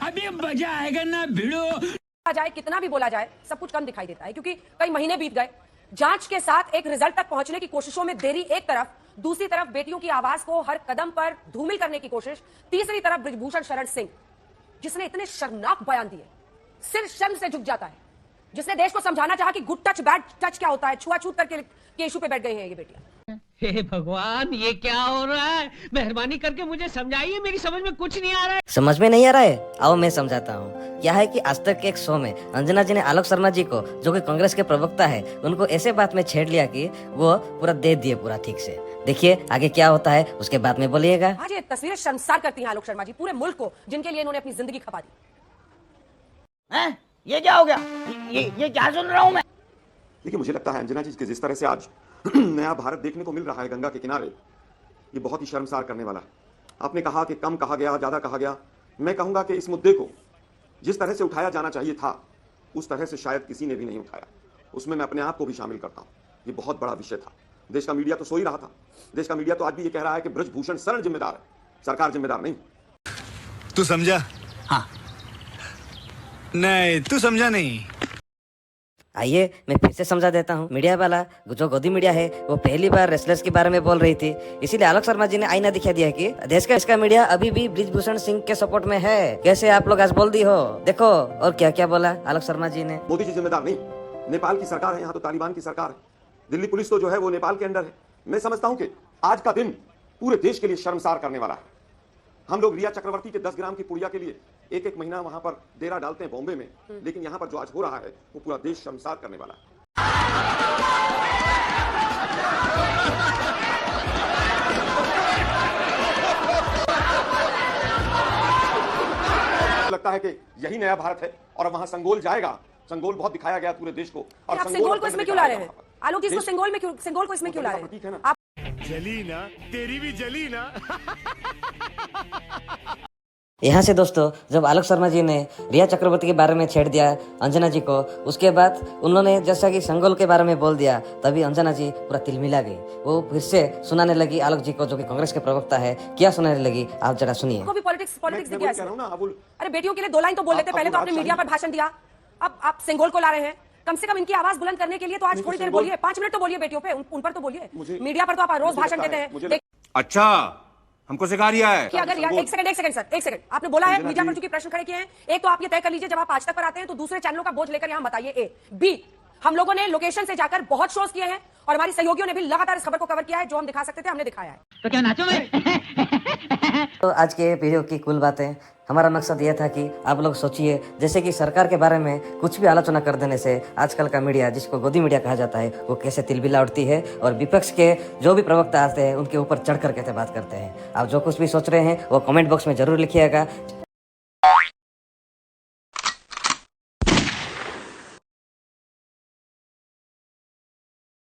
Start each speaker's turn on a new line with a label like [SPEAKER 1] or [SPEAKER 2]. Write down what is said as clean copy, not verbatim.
[SPEAKER 1] अभी मजा आएगा ना भिड़ो।
[SPEAKER 2] जाए कितना भी बोला जाए सब कुछ कम दिखाई देता है, क्योंकि कई महीने बीत गए। जांच के साथ एक रिजल्ट तक पहुंचने की कोशिशों में देरी एक तरफ, दूसरी तरफ बेटियों की आवाज को हर कदम पर धूमिल करने की कोशिश, तीसरी तरफ बृजभूषण शरण सिंह जिसने इतने शर्मनाक बयान दिए, सिर शर्म से झुक जाता है, जिसने देश को समझाना चाहा कि गुड टच बैड टच क्या होता है, छुआछूत करके के इशू पे बैठ गई हैं ये बेटियां।
[SPEAKER 3] हे भगवान, ये क्या हो रहा है? मेहरबानी करके मुझे समझाइए, मेरी समझ में कुछ नहीं आ रहा है।
[SPEAKER 4] समझ में नहीं आ रहा है? आओ मैं समझाता हूँ। क्या है कि आज तक के एक शो में अंजना जी ने आलोक शर्मा जी को, जो कि कांग्रेस के प्रवक्ता है, उनको ऐसे बात में छेड़ लिया कि वो पूरा दे दिए पूरा ठीक से। देखिए आगे क्या होता है, उसके बाद में बोलिएगा।
[SPEAKER 2] आज ये तस्वीरें शर्मसार करती हैं आलोक शर्मा जी, पूरे मुल्क को, जिनके लिए इन्होंने अपनी जिंदगी खपा दी।
[SPEAKER 5] हैं? ये क्या हो गया? ये क्या सुन रहा हूँ मैं?
[SPEAKER 6] देखिए, मुझे लगता है अंजना जी के जिस तरह से आज नया भारत देखने को मिल रहा है गंगा के किनारे, ये बहुत ही शर्मसार करने वाला है। आपने कहा कि कम कहा गया, ज्यादा कहा गया। मैं कहूंगा कि इस मुद्दे को जिस तरह से उठाया जाना चाहिए था, उस तरह से शायद किसी ने भी नहीं उठाया। उसमें मैं अपने आप को भी शामिल करता हूं। ये बहुत बड़ा विषय था। देश का मीडिया तो सो ही रहा था। देश का मीडिया तो आज भी ये कह रहा है कि बृजभूषण शरण जिम्मेदार है, सरकार जिम्मेदार नहीं।
[SPEAKER 7] तू समझा? हाँ। नहीं, तू समझा नहीं।
[SPEAKER 4] आइए मैं फिर से समझा देता हूँ। मीडिया वाला जो गोदी मीडिया है वो पहली बार रेसलर्स के बारे में बोल रही थी, इसीलिए आलोक शर्मा जी ने आईना दिखा दिया कि देश का इसका मीडिया अभी भी बृजभूषण सिंह के सपोर्ट में है। कैसे आप लोग आज बोल दी हो, देखो। और क्या क्या बोला आलोक शर्मा जी ने।
[SPEAKER 6] मोदी जी जिम्मेदार नहीं, नेपाल की सरकार है, यहाँ तो तालिबान की सरकार है। दिल्ली पुलिस तो जो है वो नेपाल के अंडर है। मैं समझता हूँ कि आज का दिन पूरे देश के लिए शर्मसार करने वाला है। हम लोग रिया चक्रवर्ती के 10 ग्राम की पुड़िया के लिए एक एक महीना वहां पर डेरा डालते हैं बॉम्बे में, लेकिन यहां पर जो आज हो रहा है वो पूरा देश शर्मसार करने वाला है। लगता है कि यही नया भारत है और अब वहां संगोल जाएगा। संगोल बहुत दिखाया गया पूरे देश को, और
[SPEAKER 2] संगोल को इसमें क्यों ला रहे हैं आलोक? इसको संगोल को इसमें क्यों ला रहे हैं आप?
[SPEAKER 7] जली ना, तेरी भी जली ना।
[SPEAKER 4] यहाँ से दोस्तों, जब आलोक शर्मा जी ने रिया चक्रवर्ती के बारे में छेड़ दिया अंजना जी को, उसके बाद उन्होंने जैसा कि संगोल के बारे में बोल दिया, तभी अंजना जी पूरा तिलमिला गई। वो फिर से सुनाने लगी आलोक जी को, जो कि कांग्रेस के प्रवक्ता है। क्या सुनाने लगी आप जरा सुनिए।
[SPEAKER 2] पॉलिटिक्स अरे बेटियों के लिए 2 लाइन तो बोल लेते। पहले तो आपने मीडिया पर भाषण दिया, अब आप संगोल को ला रहे हैं। कम से कम इनकी आवाज बुलंद करने के लिए तो आज थोड़ी देर बोलिए, 5 मिनट तो बोलिए बेटियों पे, उन पर तो बोलिए। मीडिया पर तो आप रोज भाषण देते हैं।
[SPEAKER 7] अच्छा, हमको सिखा रिया है
[SPEAKER 2] कि अगर एक सेकंड सर, एक सेकंड। आपने बोला है मीडिया पर चूंकि प्रश्न खड़े किए हैं, एक तो आप ये तय कर लीजिए जब आप आज तक पर आते हैं तो दूसरे चैनलों का बोझ लेकर यहां बताइए। ए बी, हम लोगों ने लोकेशन से जाकर बहुत शोज किए हैं और हमारी सहयोगियों ने भी लगातार इस खबर को कवर किया है। जो हम दिखा सकते थे हमने दिखाया है।
[SPEAKER 3] तो क्या नाचो मैं?
[SPEAKER 4] तो आज के वीडियो की कुल बातें, हमारा मकसद यह था कि आप लोग सोचिए, जैसे कि सरकार के बारे में कुछ भी आलोचना कर देने से आजकल का मीडिया, जिसको गोदी मीडिया कहा जाता है, वो कैसे तिलबिला उठती है और विपक्ष के जो भी प्रवक्ता आते हैं उनके ऊपर चढ़ कर कैसे बात करते हैं। आप जो कुछ भी सोच रहे हैं वो कमेंट बॉक्स में जरूर लिखिएगा।